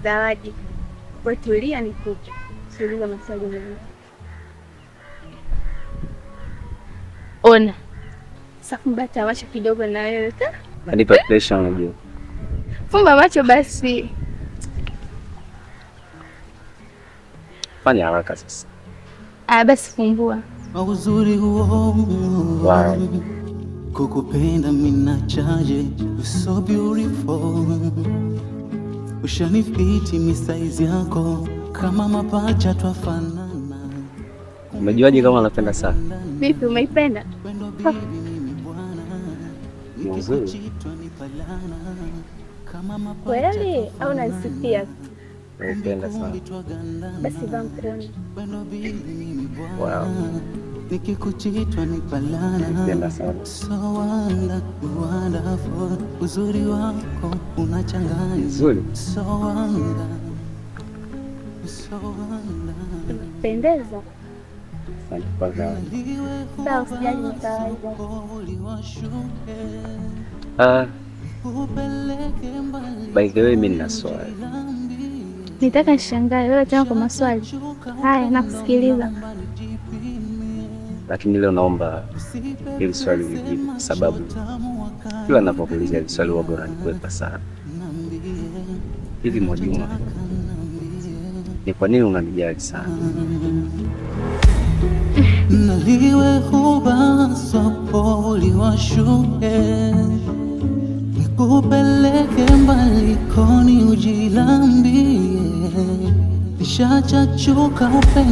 Zawadi. Kwa tulia nikupe. Suliza maswali mengi. Ona. Safumba tamasha kidogo na wewe ta. Nanipa pressure unajua. Fumba macho basi. Fanya haraka sasa. Basi fumbua. Uzuri huo. Wow. Kukupenda mina chaje. So beautiful. Ushanifiti misaizi yako kama mapacha twafanana. Umejuaje kama napenda sana? Vipi umeipenda? Mzuri. Kweli au unasifia? Naipenda sana. Basi vaa mkono. Wow. Nikikuchitwa nipalana. Naipenda sana. So wonderful. Uzuri wako unachanganya. Nzuri. So wonderful. Pendeza. Asante kwa zawadi. Sawa, usijali nitaweza. By the way, mimi nina swali. Nitaka nishangae wewe tena kwa maswali. Haya, nakusikiliza. Lakini leo naomba hili swali lijibu kwa sababu kila ninapokuuliza hili swali huwa unanikwepa sana. Hivi Mwajuma, ni kwa nini unanijali sana? Naliwe hubaswa poli washuke nikupeleke mbali koni ujilambie nishachachuka upendo.